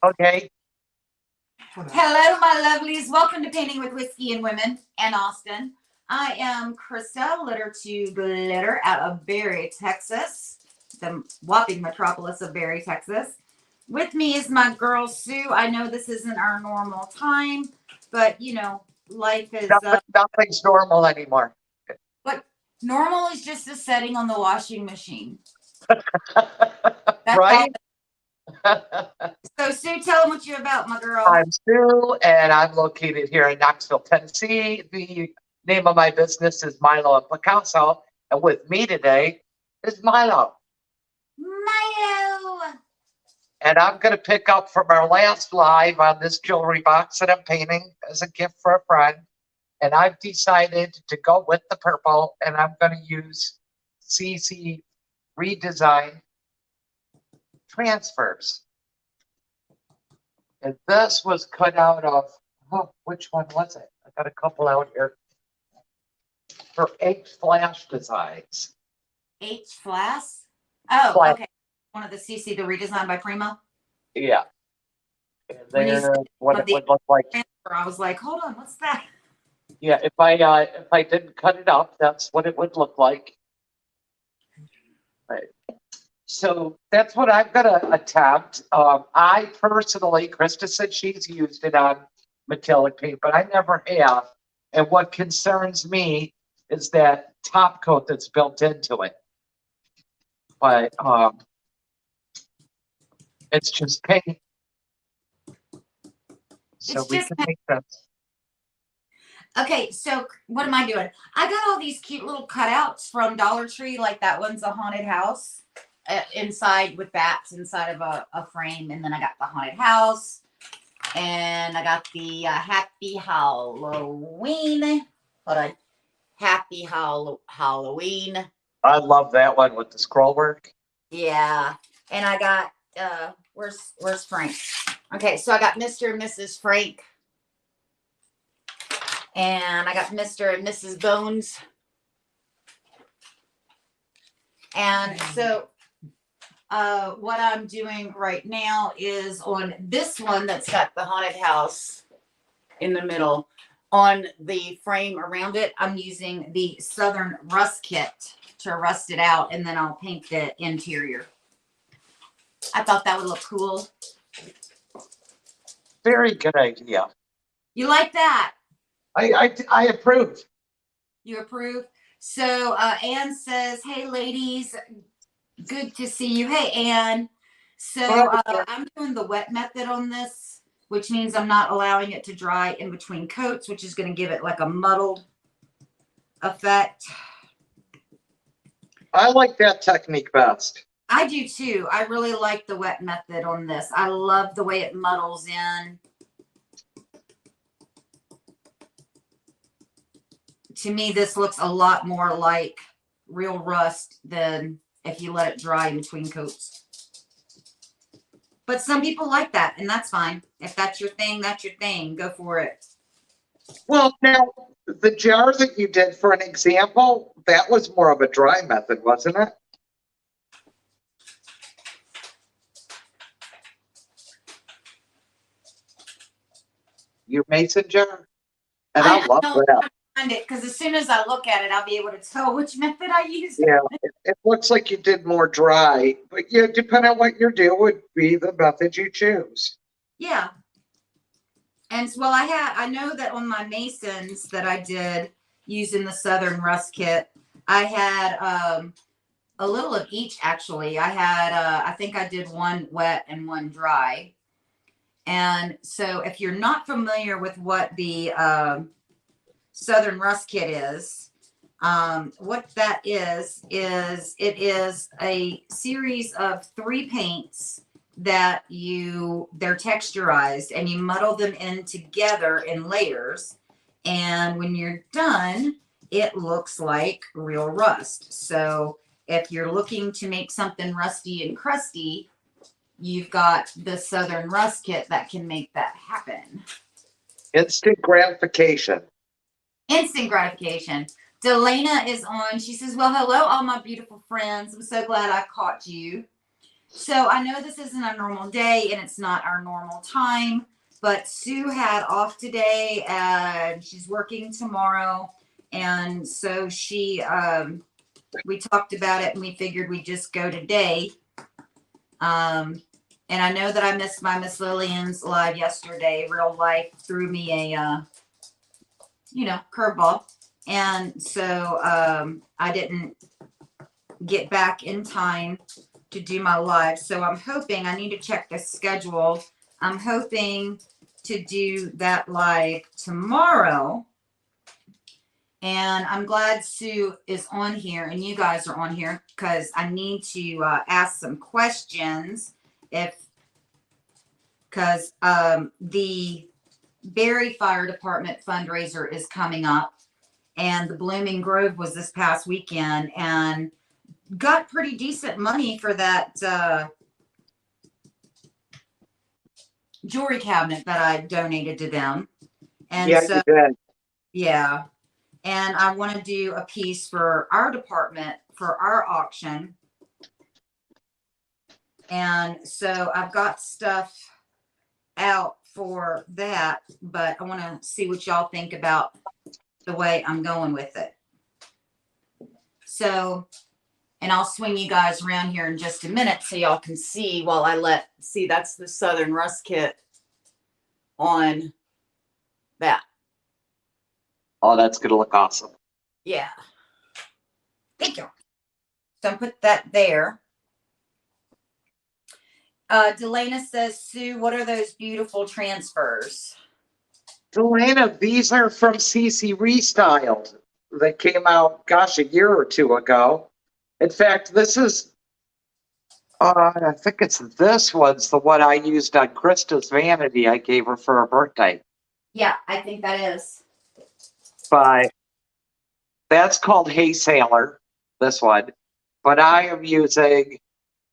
Okay. Hello, my lovelies. Welcome to Painting with Whiskey and Women and Austin. I am Crysta, Litter to Glitter, out of Berry, Texas, the whopping metropolis of Berry, Texas. With me is my girl, Sue. I know this isn't our normal time, but, you know, life is... Nothing's normal anymore. But normal is just a setting on the washing machine. That's right? So, Sue, tell them what you're about, my girl. I'm Sue, and I'm located here in Knoxville, Tennessee. The name of my business is Milo and Picasso, and with me today is Milo. Milo! And I'm going to pick up from our last live on this jewelry box that I'm painting as a gift for a friend. And I've decided to go with the purple, and I'm going to use CC Redesign transfers. And this was cut out of, which one was it? I got a couple out here. For H Flash Designs. H Flash? Oh, Flash. Okay. One of the CC, the redesign by Prima? Yeah. And then what it would look like. I was like, hold on, what's that? Yeah, if I didn't cut it up, that's what it would look like. Right. So that's what I'm gonna attempt. I personally, Crysta said she's used it on metallic paint, but I never have. And what concerns me is that top coat that's built into it. But it's just paint. So we can make that. Okay, so what am I doing? I got all these cute little cutouts from Dollar Tree, like that one's a haunted house inside with bats inside of a frame. And then I got the haunted house, and I got the Happy Halloween. Hold on. Happy Halloween. I love that one with the scroll work. Yeah. And I got, where's Frank? Okay, so I got Mr. and Mrs. Frank. And I got Mr. and Mrs. Bones. And so what I'm doing right now is on this one that's got the haunted house in the middle. On the frame around it, I'm using the Southern Rust Kit to rust it out, and then I'll paint the interior. I thought that would look cool. Very good idea. You like that? I approve. You approve? So Anne says, hey, ladies, good to see you. Hey, Anne. So I'm doing the wet method on this, which means I'm not allowing it to dry in between coats, which is going to give it like a muddled effect. I like that technique best. I do too. I really like the wet method on this. I love the way it muddles in. To me, this looks a lot more like real rust than if you let it dry in between coats. But some people like that, and that's fine. If that's your thing, that's your thing. Go for it. Well, now, the jar that you did for an example, that was more of a dry method, wasn't it? Your mason jar? And I love that. It because as soon as I look at it, I'll be able to tell which method I used. Yeah, it looks like you did more dry, but yeah, depending on what your deal would be, the method you choose. Yeah. And well, I know that on my masons that I did using the Southern Rust Kit, I had a little of each actually. I had I think I did one wet and one dry. And so if you're not familiar with what the Southern Rust Kit is, what that is it is a series of 3 paints that they're texturized, and you muddle them in together in layers, and when you're done, it looks like real rust. So if you're looking to make something rusty and crusty, you've got the Southern Rust Kit that can make that happen. Instant gratification. Instant gratification. Delana is on. She says, well, hello, all my beautiful friends. I'm so glad I caught you. So I know this isn't a normal day and it's not our normal time, but Sue had off today and she's working tomorrow. And so we talked about it and we figured we'd just go today. And I know that I missed my Miss Lillian's live yesterday. Real life threw me a, curveball. And so I didn't get back in time to do my live. So I'm hoping, I need to check the schedule. I'm hoping to do that live tomorrow. And I'm glad Sue is on here and you guys are on here because I need to ask some questions because the Berry Fire Department fundraiser is coming up and the Blooming Grove was this past weekend and got pretty decent money for that jewelry cabinet that I donated to them. And Yeah, so, you did. yeah. And I want to do a piece for our department for our auction. And so I've got stuff out for that, but I want to see what y'all think about the way I'm going with it. So, and I'll swing you guys around here in just a minute so y'all can see while see, that's the Southern Rust Kit on that. Oh, that's going to look awesome. Yeah. Thank you. So I put that there. Delana says, Sue, what are those beautiful transfers? Delana, these are from CC Restyled. They came out, gosh, a year or two ago. In fact, this is, I think it's this one's the one I used on Crysta's vanity I gave her for her birthday. Yeah, I think that is. But that's called Hey Sailor, this one. But I am using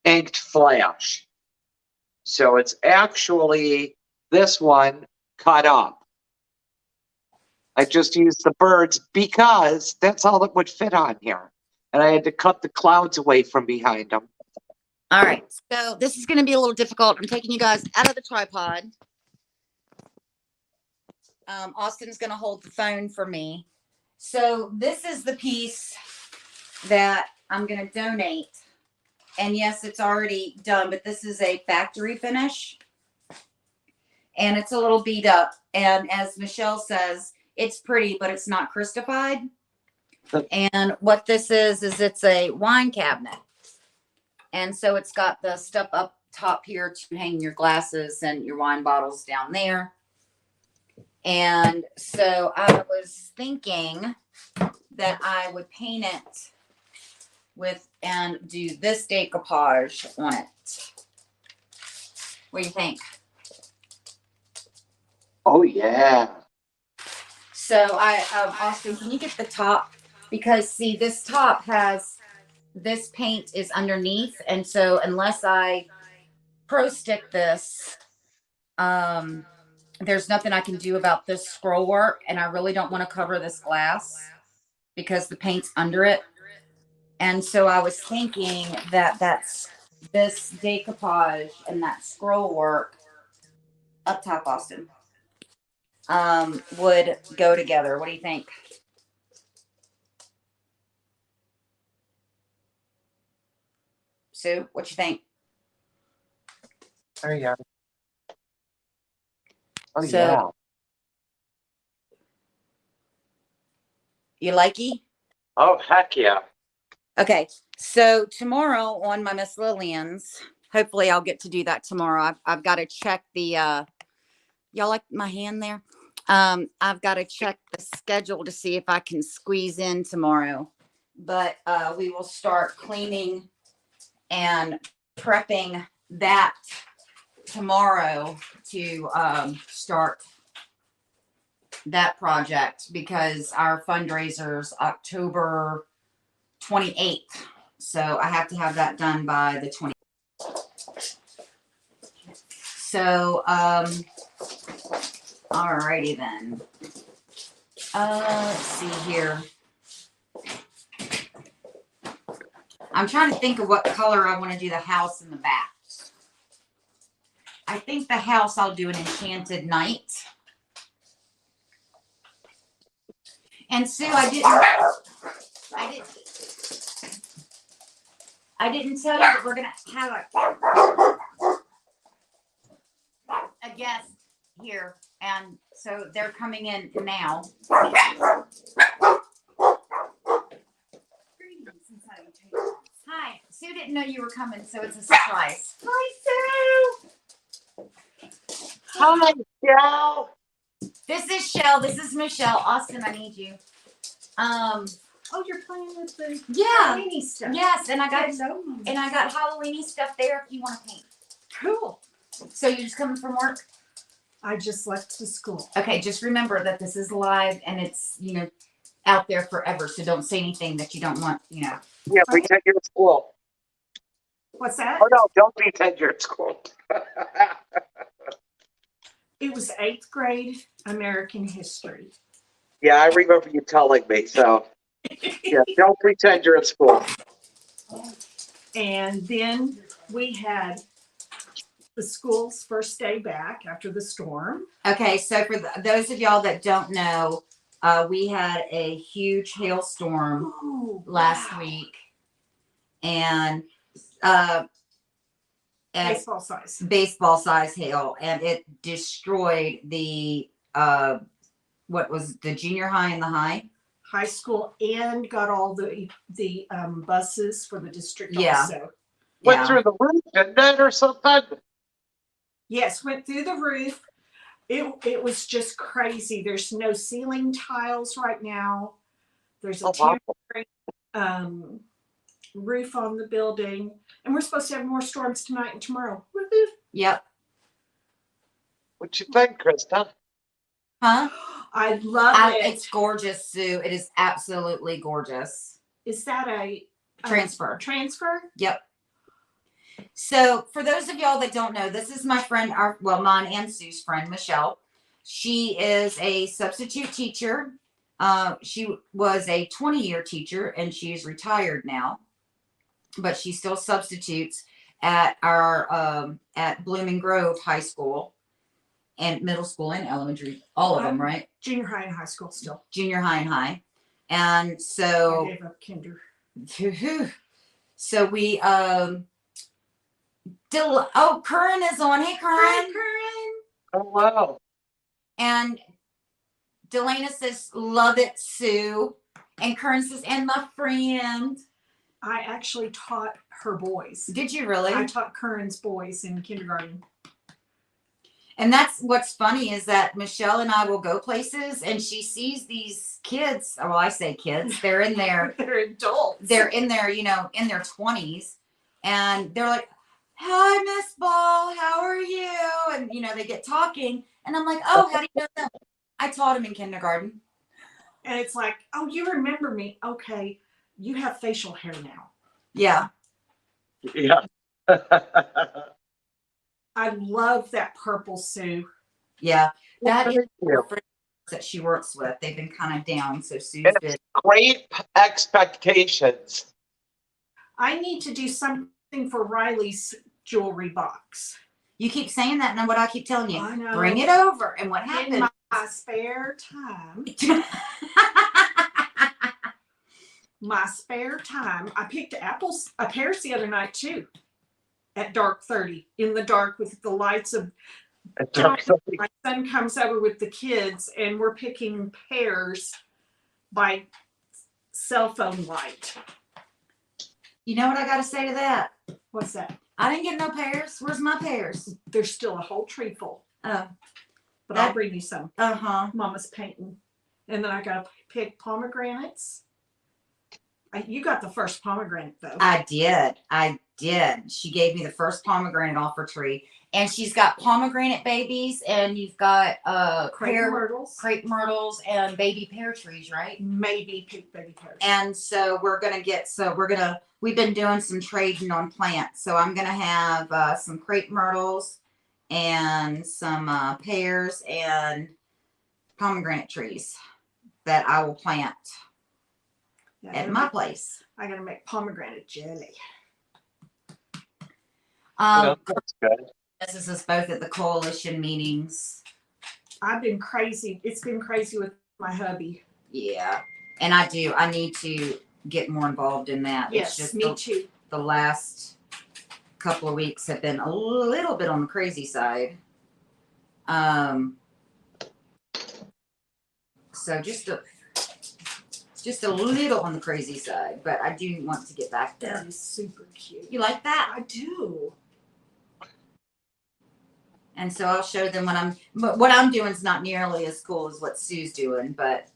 Inked Flash. So it's actually this one cut up. I just used the birds because that's all that would fit on here. And I had to cut the clouds away from behind them. All right. So this is going to be a little difficult. I'm taking you guys out of the tripod. Austin's going to hold the phone for me. So this is the piece that I'm going to donate. And yes, it's already done, but this is a factory finish. And it's a little beat up. And as Michelle says, it's pretty, but it's not Crystified. And what this is it's a wine cabinet. And so it's got the stuff up top here to hang your glasses and your wine bottles down there. And so I was thinking that I would paint it with and do this decoupage on it. What do you think? Oh, yeah. So Austin, can you get the top? Because see, this top has, this paint is underneath. And so unless I pro stick this, there's nothing I can do about this scroll work. And I really don't want to cover this glass because the paint's under it. And so I was thinking that that's this decoupage and that scroll work up top, Austin, would go together. What do you think? Sue, what you think? There you go. Oh, So, yeah. You likey? Oh, heck yeah. Okay. So tomorrow on my Miss Lillian's, hopefully I'll get to do that tomorrow. I've got to check the, y'all like my hand there? I've got to check the schedule to see if I can squeeze in tomorrow. But we will start cleaning and prepping that tomorrow to start that project because our fundraiser's October 28th. So I have to have that done by the 20th. So, alrighty then. Let's see here. I'm trying to think of what color I want to do the house in the back. I think the house I'll do an enchanted night. And Sue, I didn't tell you that we're gonna have a guest here, and so they're coming in now. Hi, Sue didn't know you were coming, so it's a surprise. Hi, Sue. Hi, Joe. This is Shell. This is Michelle. Austin, I need you. Oh, you're playing with the Yeah. Halloween stuff. Yes, and I got Halloween. Halloweeny stuff there if you want to paint. Cool. So you're just coming from work? I just left to school. Okay, just remember that this is live and it's, out there forever. So don't say anything that you don't want, Yeah, pretend you're at school. What's that? Oh, no, don't pretend you're at school. It was 8th grade American history. Yeah, I remember you telling me, so. Yeah, don't pretend you're at school. And then we had the school's first day back after the storm. Okay, so for those of y'all that don't know, we had a huge hailstorm last week, and baseball size hail, and it destroyed the what was the junior high and the high school, and got all the buses for the district. Yeah. Also went through the roof, didn't it, or something? Yes, went through the roof. It was just crazy. There's no ceiling tiles right now. There's a temporary roof on the building, and we're supposed to have more storms tonight and tomorrow. Woo-hoo. Yep. What you think, Crysta? Huh? I love it. It's gorgeous, Sue. It is absolutely gorgeous. Is that a transfer? Transfer? Yep. So for those of y'all that don't know, this is my friend, mine and Sue's friend, Michelle. She is a substitute teacher. She was a 20-year teacher and she's retired now, but she still substitutes at our at Blooming Grove High School and middle school and elementary, all of them, right? Junior high and high school still. Junior high and high. And so I gave up kinder. So we Curran is on. Hey, Curran. Hi, Curran. Oh, wow. And Delana says, love it, Sue. And Curran says, and my friend. I actually taught her boys. Did you really? I taught Curran's boys in kindergarten. And that's what's funny is that Michelle and I will go places and she sees these kids. Well, I say kids. They're in there. They're adults. They're in there, in their 20s. And they're like, hi, Miss Ball. How are you? And, they get talking. And I'm like, oh, how do you know them? I taught them in kindergarten. And it's like, oh, you remember me. Okay. You have facial hair now. Yeah. Yeah. I love that purple, Sue. Yeah. That is that she works with. They've been kind of down. So Sue's been great expectations. I need to do something for Riley's jewelry box. You keep saying that, and what I keep telling you, I know. Bring it over. And what happened? In my spare time. I picked pears the other night too. At dark 30, in the dark with the lights of. My son comes over with the kids, and we're picking pears by cell phone light. You know what I got to say to that? What's that? I didn't get no pears. Where's my pears? There's still a whole tree full. Oh. But I'll bring you some. Uh-huh. Mama's painting. And then I got to pick pomegranates. You got the first pomegranate, though. I did. She gave me the first pomegranate off her tree. And she's got pomegranate babies, and you've got crepe myrtles and baby pear trees, right? Maybe pink baby pears. And so we've been doing some trading on plants. So I'm going to have some crepe myrtles and some pears and pomegranate trees that I will plant at my place. I got to make pomegranate jelly. That's good. This is us both at the coalition meetings. I've been crazy. It's been crazy with my hubby. Yeah. And I need to get more involved in that. Yes, it's just me too. the last couple of weeks have been a little bit on the crazy side. So just a little on the crazy side, but I do want to get back there. That is super cute. You like that? I do. And so I'll show them what I'm doing is not nearly as cool as what Sue's doing, but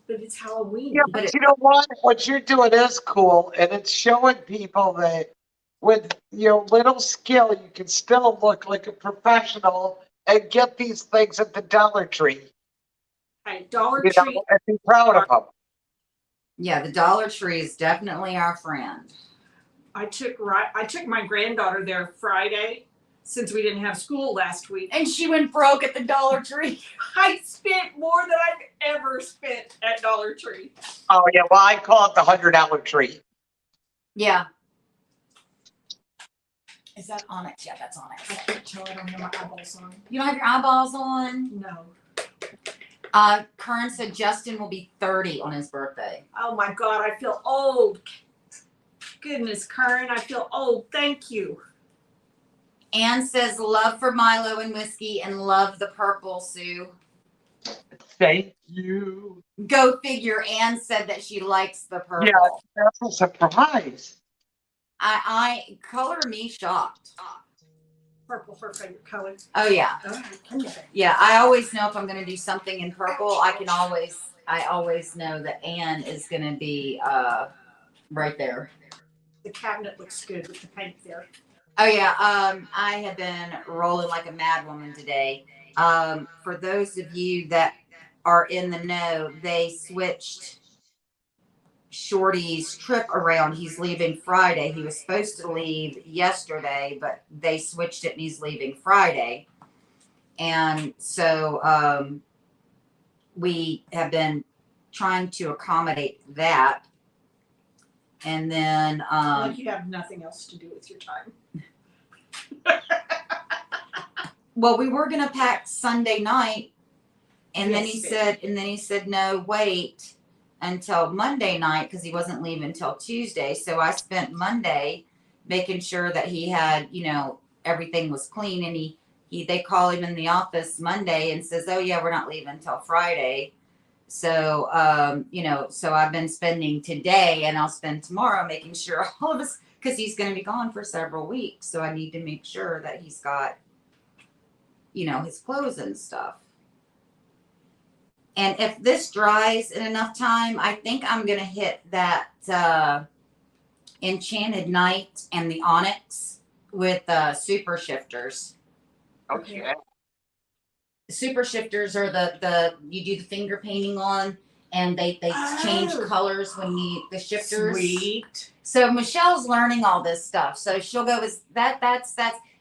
it's Halloween. Yeah, but you know what you're doing is cool, and it's showing people that with little skill, you can still look like a professional and get these things at the Dollar Tree. Hey, Dollar Tree. And be proud of them. yeah, the Dollar Tree is definitely our friend. I took my granddaughter there Friday since we didn't have school last week. And she went broke at the Dollar Tree. I spent more than I've ever spent at Dollar Tree. Oh yeah, well I call it the $100 tree. Yeah. Is that Onyx? Yeah, that's Onyx. I can't tell. I don't have my eyeballs on. You don't have your eyeballs on? No. Kern said Justin will be 30 on his birthday. Oh my God, I feel old. Goodness, Karen, I feel old. Thank you. Ann says love for Milo and whiskey and love the purple, Sue. Thank you. Go figure. Ann said that she likes the purple. Yeah, that's a surprise. I color me shocked. Purple, her favorite color. Oh yeah. Oh, Yeah, I always know if I'm gonna do something in purple, I always know that Ann is gonna be right there. The cabinet looks good with the paint there. Oh yeah, I have been rolling like a mad woman today. For those of you that are in the know, they switched Shorty's trip around. He's leaving Friday. He was supposed to leave yesterday, but they switched it and he's leaving Friday. And so we have been trying to accommodate that. And then like you have nothing else to do with your time. well, we were gonna pack Sunday night, and then he said no, wait until Monday night because he wasn't leaving until Tuesday. So I spent Monday making sure that he had, everything was clean, and they call him in the office Monday and says, oh yeah, we're not leaving until Friday. So, so I've been spending today and I'll spend tomorrow making sure all of us, because he's going to be gone for several weeks. So I need to make sure that he's got, his clothes and stuff. And if this dries in enough time, I think I'm going to hit that Enchanted Night and the Onyx with super shifters. Okay. Super shifters are the you do the finger painting on, and they change colors when the shifters. Sweet. So Michelle's learning all this stuff, so she'll go with that's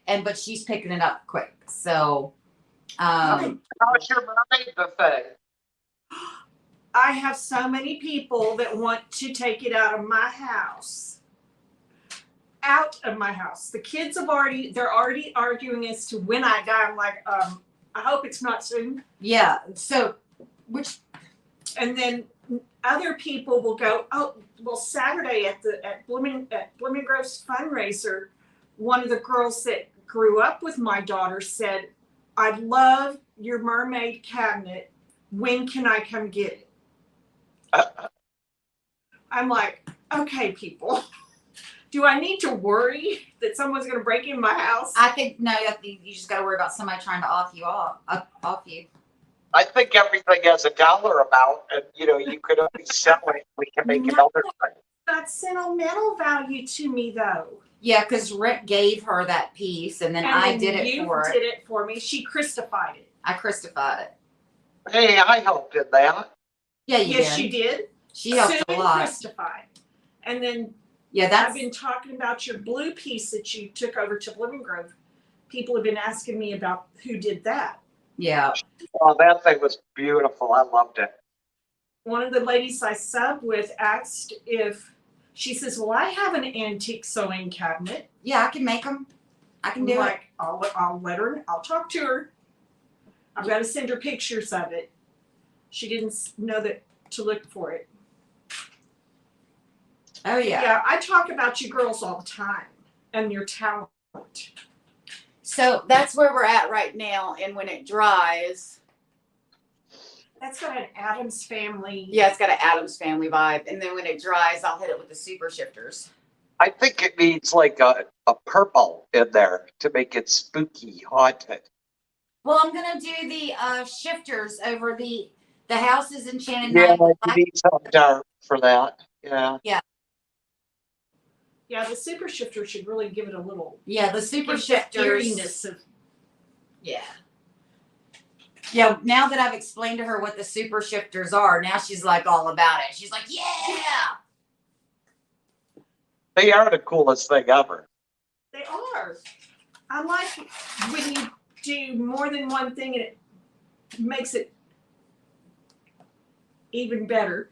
but she's picking it up quick. So How's your mermaid buffet? I have so many people that want to take it out of my house. Out of my house. The kids they're already arguing as to when I die. I'm like, I hope it's not soon. yeah. So And then other people will go, oh, well, Saturday at Blooming Grove's fundraiser, one of the girls that grew up with my daughter said, I love your mermaid cabinet. When can I come get it? I'm like, okay, people. Do I need to worry that someone's going to break in my house? I think no, you just got to worry about somebody trying to off you. I think everything has a dollar amount, and you could only sell it. We can make another thing. That's sentimental value to me, though. Yeah, because Rick gave her that piece, and then I did it for her. You did it for me. She Crystified it. I Crystified it. Hey, I helped in that. Yeah, you yes, did. she did. She helped a lot. Crystified. And then I've been talking about your blue piece that you took over to Blooming Grove. People have been asking me about who did that. Yeah. Oh, that thing was beautiful. I loved it. One of the ladies I subbed with asked if, she says, well, I have an antique sewing cabinet. Yeah, I can make them. I can do like, it. I'll let her. I'll talk to her. I've got to send her pictures of it. She didn't know that to look for it. Oh yeah. Yeah, I talk about you girls all the time and your talent. So that's where we're at right now. And when it dries, That's got an Addams Family. yeah, it's got an Addams Family vibe. And then when it dries, I'll hit it with the super shifters. I think it needs like a purple in there to make it spooky, haunted. Well, I'm gonna do the shifters over the houses in Shannon Yeah, Knight. you need something dark for that. Yeah. Yeah, the super shifter should really give it a little Yeah, the super give that shifters. eeriness of. Yeah. Yeah, now that I've explained to her what the super shifters are, now she's like all about it. She's like, yeah. They are the coolest thing ever. They are. I like when you do more than one thing and it makes it even better.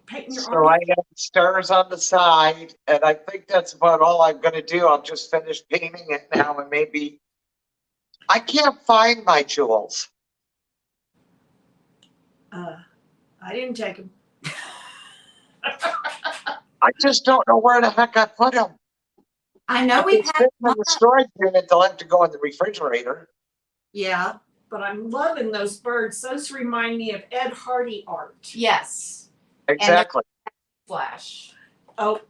Painting your So I have stars on the side, and I think that's about all I'm gonna do. I'll just finish painting it now, and maybe I can't find my jewels. I didn't take them. I just don't know where the heck I put them. I know If we've they had sit in the storage unit, they'll have to go in the refrigerator. Yeah. But I'm loving those birds. Those remind me of Ed Hardy art. Yes. Exactly. Flash. Oh,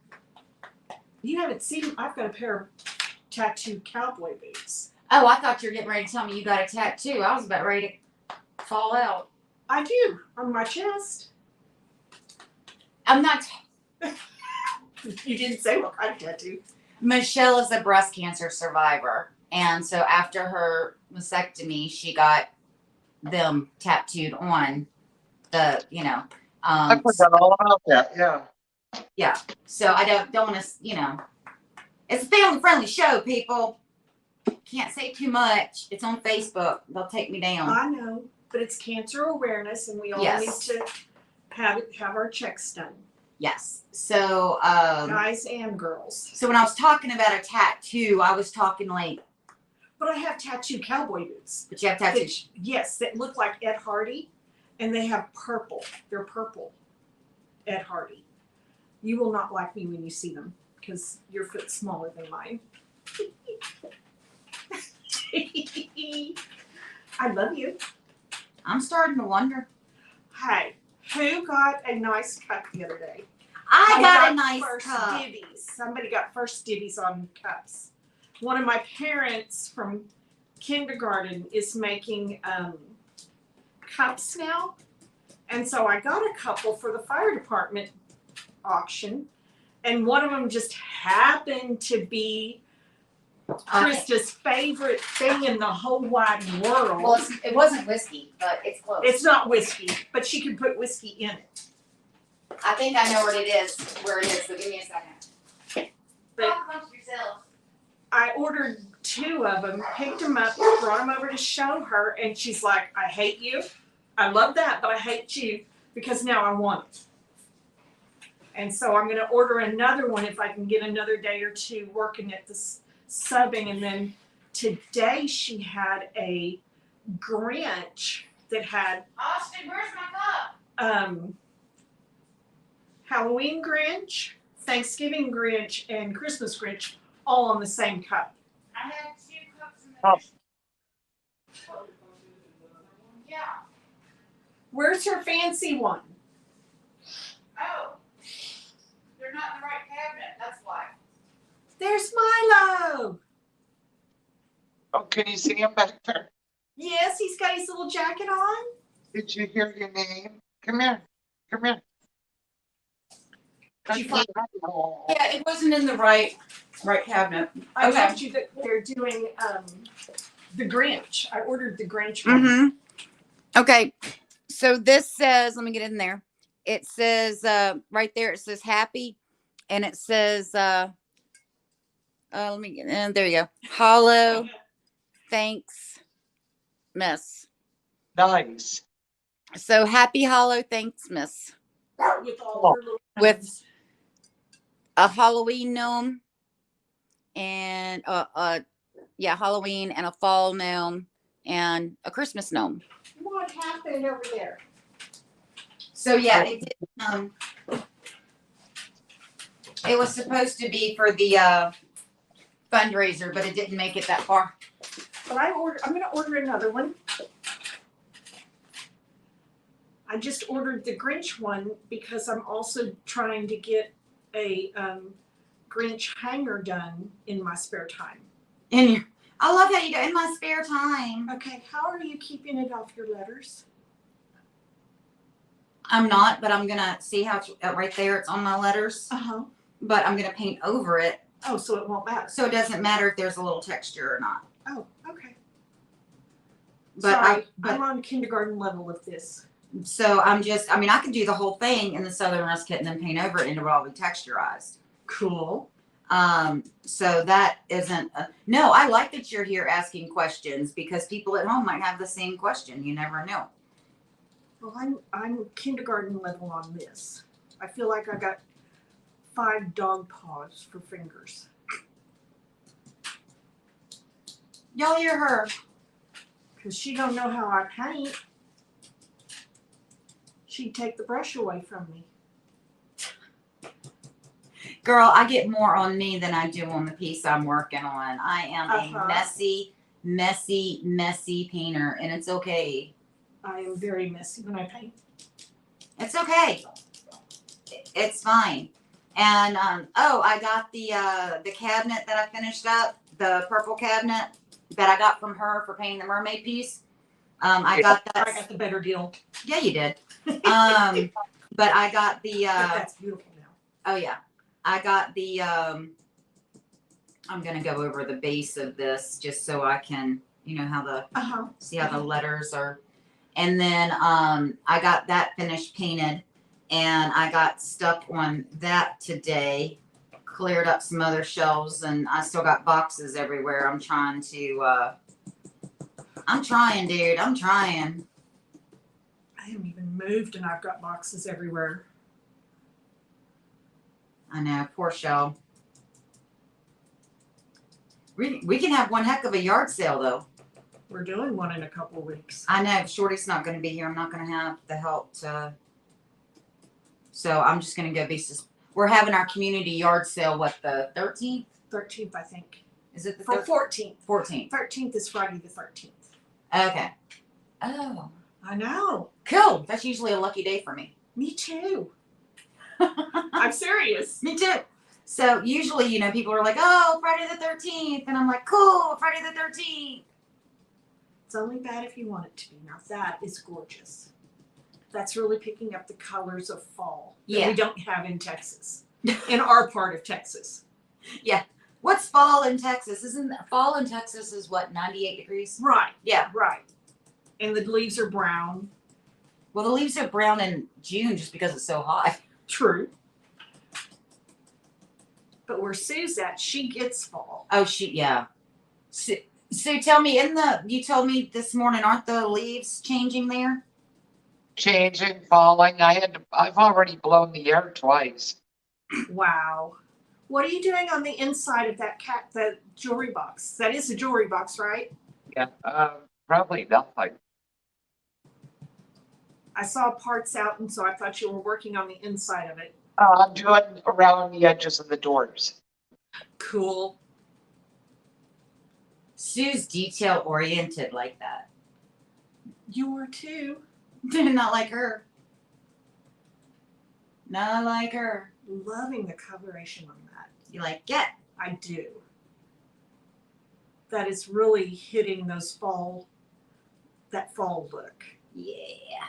you haven't seen them? I've got a pair of tattoo cowboy boots. Oh, I thought you were getting ready to tell me you got a tattoo. I was about ready to fall out. I do on my chest. I'm not. You didn't say what kind of tattoo. Michelle is a breast cancer survivor. And so after her mastectomy, she got them tattooed on the, I forgot all about that. Yeah. so I don't want to, it's a family friendly show, people. Can't say too much. It's on Facebook. They'll take me down. I know, but it's cancer awareness, and we all Yes. need to have our checks done, Yes. So, guys and girls. so when I was talking about a tattoo, I was talking like, But I have tattoo cowboy boots. but you have tattoos. Yes, that look like Ed Hardy, and they have purple. They're purple. Ed Hardy. You will not like me when you see them because your foot's smaller than mine. I love you. I'm starting to wonder. Hey, who got a nice cup the other day? I Who got a nice first cup. Divvies. Somebody got first divvies on cups. One of my parents from kindergarten is making cups now. And so I got a couple for the fire department auction. And one of them just happened to be Crysta's favorite thing in the whole wide world. Well, it wasn't whiskey, but it's close. It's not whiskey, but she can put whiskey in it. I think I know where it is, so give me a second. But Talk amongst yourselves. I ordered 2 of them, picked them up, brought them over to show her, and she's like, I hate you. I love that, but I hate you because now I want it. And so I'm going to order another one if I can get another day or 2 working at this subbing. And then today she had a Grinch that had Austin, where's my cup? Halloween Grinch, Thanksgiving Grinch, and Christmas Grinch all on the same cup. I had 2 cups in the Oh. Yeah. Where's her fancy one? Oh. They're not in the right cabinet, that's why. There's Milo. Oh, can you see him back there? Yes, he's got his little jacket on. Did you hear your name? Come here. Come here. Did you find- Yeah, it wasn't in the right cabinet. I Okay. told you that they're doing the Grinch. I ordered the Grinch one. Mm-hmm. Okay. So this says, let me get in there. It says right there, it says happy. And it says, let me get in. There you go. Hollow. Thanks, Miss. Nice. So happy hollow thanks, Miss. With all her little With- friends. A Halloween gnome and a yeah, Halloween and a fall gnome and a Christmas gnome. What happened over there? So yeah, it did, it was supposed to be for the fundraiser, but it didn't make it that far. But I'm gonna order another one. I just ordered the Grinch one because I'm also trying to get a Grinch hanger done in my spare time. And you, I love how you do in my spare time. Okay, how are you keeping it off your letters? I'm not, but I'm gonna see how it's right there. It's on my letters, Uh-huh. but I'm gonna paint over it Oh, so it won't matter. so it doesn't matter if there's a little texture or not. Oh, okay. But Sorry, but I'm on kindergarten level with this. so I'm just, I mean, I could do the whole thing in the Southern Rust Kit and then paint over it and it would all be texturized. Cool. So that isn't, no, I like that you're here asking questions because people at home might have the same question. You never know. Well, I'm kindergarten level on this. I feel like I got 5 dog paws for fingers. Y'all hear her. Cause she don't know how I paint. She'd take the brush away from me. Girl, I get more on me than I do on the piece I'm working on. I am a messy painter, and it's okay. I am very messy when I paint. It's okay. It's fine. And oh, I got the cabinet that I finished up, the purple cabinet that I got from her for painting the mermaid piece. I got that. I got the better deal. Yeah, you did. But I got the. That's beautiful now. Oh yeah, I got the. I'm gonna go over the base of this just so I can, you know, how the see how the letters are, and then I got that finished painted, and I got stuck on that today. Cleared up some other shelves, and I still got boxes everywhere. I'm trying to. I'm trying, dude. I'm trying. I haven't even moved, and I've got boxes everywhere. I know, poor Shell. We can have one heck of a yard sale, though. We're doing one in a couple of weeks. I know Shorty's not going to be here. I'm not going to have the help to. So I'm just going to go be. We're having our community yard sale. What, the 13th? 13th, I think. Is it the For 14th. 14th? 13th is Friday the 13th. Okay. Oh, I know. cool. That's usually a lucky day for me. Me too. I'm serious. Me too. So usually, you know, people are like, "Oh, Friday the 13th," and I'm like, "Cool, Friday the 13th." It's only bad if you want it to be. Now that is gorgeous. That's really picking up the colors of fall that Yeah. we don't have in Texas, in our part of Texas. What's fall in Texas? Isn't fall in Texas is what, 98 degrees? Right. Yeah. Right. And the leaves are brown. Well, the leaves are brown in June just because it's so hot. True. But where Sue's at, she gets fall. Oh, yeah. So tell me, you told me this morning, aren't the leaves changing there? Changing, falling. I've already blown the air twice. Wow. What are you doing on the inside of that the jewelry box? That is a jewelry box, right? Yeah, probably nothing. I saw parts out, and so I thought you were working on the inside of it. I'm doing around the edges of the doors. Cool. Sue's detail oriented like that. You are too. Not like her. Not like her. Loving the coloration on that. You like, yeah. I do. That is really hitting that fall look. Yeah.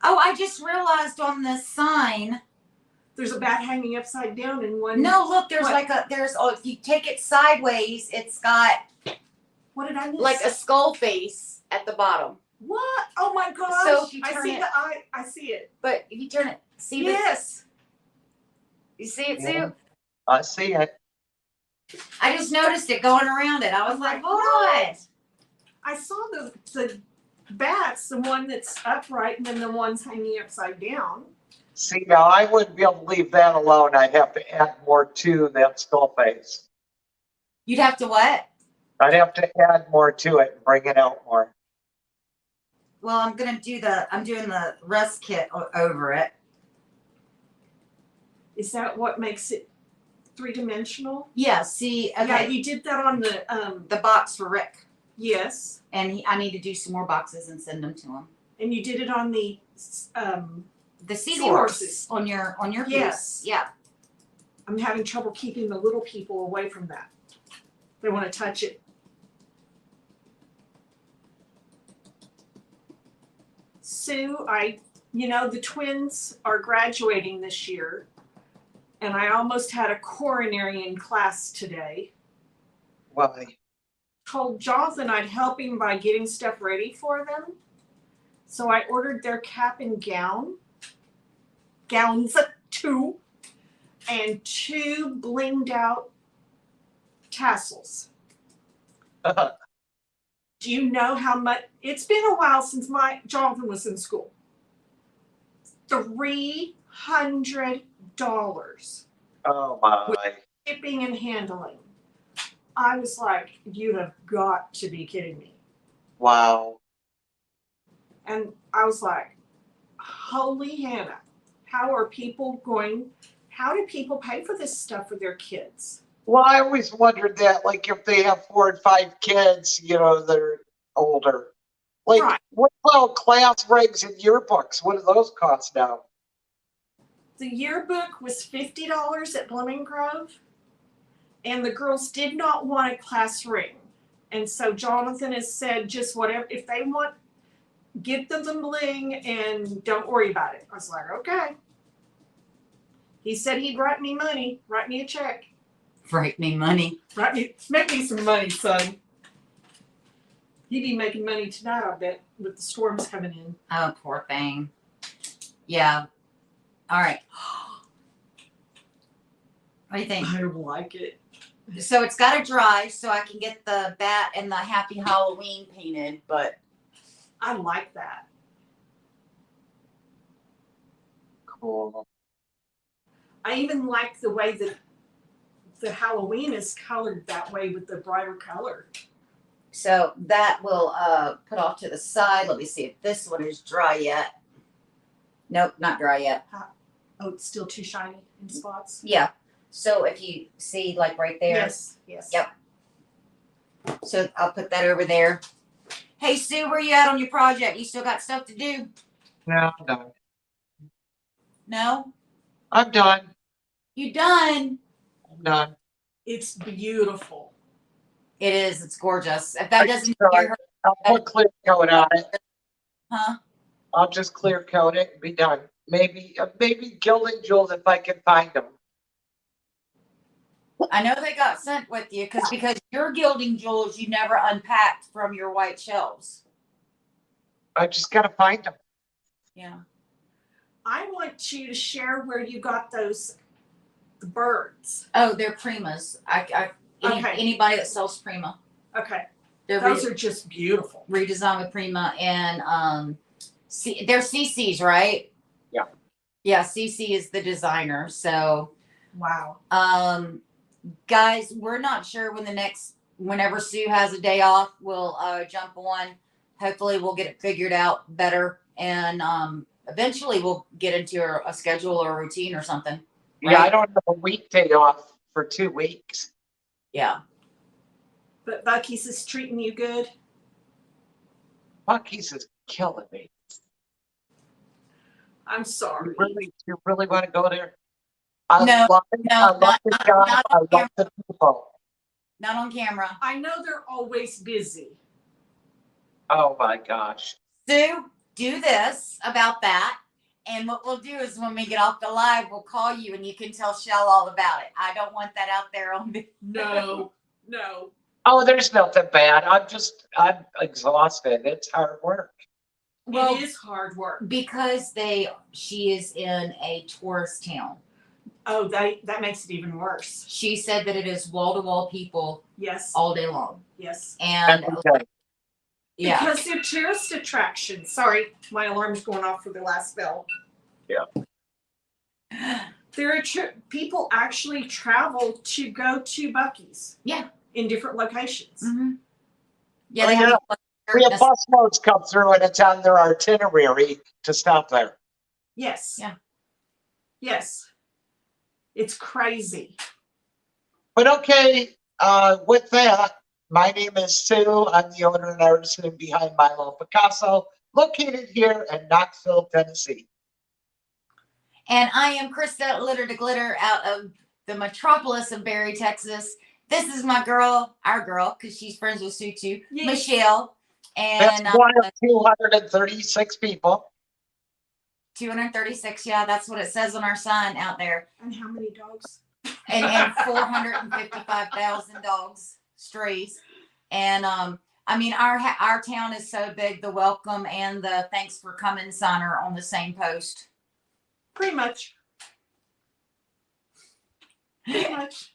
Oh, I just realized on this sign. There's a bat hanging upside down in one. No, look, there's What? if you take it sideways, it's got What did I miss? like a skull face at the bottom. What? Oh my gosh. So if you I turn see it- the eye. I see it. But if you turn it, see this? Yes. You see it, Yeah. Sue? I see it. I just noticed it going around it. I was like, hold on. I saw the bats, the one that's upright and then the ones hanging upside down. See, now I wouldn't be able to leave that alone. I'd have to add more to that skull face. You'd have to what? I'd have to add more to it and bring it out more. Well, I'm doing the rust kit over it. Is that what makes it three-dimensional? Yeah, see, Yeah, okay, you did that on the, the box for Rick. yes, And I need to do some more boxes and send them to him. and you did it on the, The seahorses Seahorses. on your Yes. piece. Yeah. I'm having trouble keeping the little people away from that. They want to touch it. Sue, the twins are graduating this year, and I almost had a coronary in class today. Why? Told Jonathan I'd help him by getting stuff ready for them. So I ordered their cap and gowns, two, and two blinged out tassels. Do you know how much? It's been a while since Jonathan was in school. $300. Oh my. Shipping and handling. I was like, you have got to be kidding me. Wow. And I was like, holy Hannah, how do people pay for this stuff for their kids? Well, I always wondered that, like, if they have 4 and 5 kids, that are older. Like, Right. what about class regs and yearbooks? What do those cost now? The yearbook was $50 at Blooming Grove, and the girls did not want a class ring. And so Jonathan has said, just whatever, if they want, give them the bling and don't worry about it. I was like, okay. He said he'd write me money, write me a check. Write me money. Make me some money, son. He'd be making money tonight, I bet, with the storms coming in. Oh, poor thing. Yeah. All right. What do you think? I don't like it. So it's got to dry so I can get the bat and the Happy Halloween painted, but I like that. Cool. I even like the way that the Halloween is colored that way with the brighter color. so that will put off to the side. Let me see if this one is dry yet. Nope, not dry yet. Oh, it's still too shiny in spots. Yeah. So if you see like right there. Yes. Yep. So I'll put that over there. Hey Sue, where you at on your project? You still got stuff to do? No, I'm done. No? I'm done. You done? I'm done. It's beautiful. It is. It's gorgeous. If that doesn't Sorry. scare her, I'll put clear coat on it. huh? I'll just clear coat it and be done. Maybe gilding jewels if I can find them. I know they got sent with you because your gilding jewels you never unpacked from your white shelves. I just gotta find them. Yeah. I want you to share where you got the birds. Oh, they're Primas. Okay. Anybody that sells Prima. Okay. They're Those are just beautiful. redesigned with Prima and they're CC's, right? Yeah. Yeah, CC is the designer. So Wow. guys, we're not sure whenever Sue has a day off, we'll jump on. Hopefully we'll get it figured out better and eventually we'll get into a schedule or a routine or something. Yeah, Right? I don't have a weekday off for 2 weeks. Yeah. But Bucky's is treating you good? Bucky's is killing me. I'm sorry. You really want to go there? No, I love the job. not I love the people. Not on camera. I know they're always busy. Oh my gosh. Sue, do this about that. And what we'll do is when we get off the live, we'll call you and you can tell Shell all about it. I don't want that out there on the No. Oh, there's nothing bad. I'm exhausted. It's hard work. Well, it is hard work. because she is in a tourist town. Oh, that makes it even worse. She said that it is wall to wall people Yes. all day long. Yes. And Okay. yeah. Because they're tourist attractions. Sorry, my alarm's going off for the last bell. Yeah. People actually travel to go to Bucky's. Yeah. in different locations. Mhm. Yeah, Oh, they yeah. have We have busloads come through and it's on their itinerary to stop there. Yes. Yeah. Yes. It's crazy. But okay, with that, my name is Sue. I'm the owner and artisan behind Milo Picasso, located here in Knoxville, Tennessee. And I am Crysta, Litter to Glitter, out of the metropolis of Berry, Texas. This is my girl, our girl, because she's friends with Sue too, Yes. Michelle. That's And one of 236 people. 236, yeah, that's what it says on our sign out there. And how many dogs? And 455,000 dogs, strays. And I mean, our town is so big, the welcome and the thanks for coming sign are on the same post. Pretty much. Pretty much.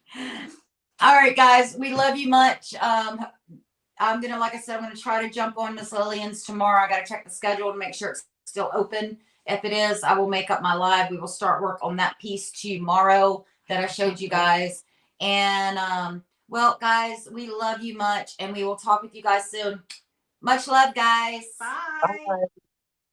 All right, guys, we love you much. I'm gonna, like I said, I'm gonna try to jump on Miss Lillian's tomorrow. I gotta check the schedule to make sure it's still open. If it is, I will make up my live. We will start work on that piece tomorrow that I showed you guys. And well, guys, we love you much, and we will talk with you guys soon. Much love, guys. Bye. Bye.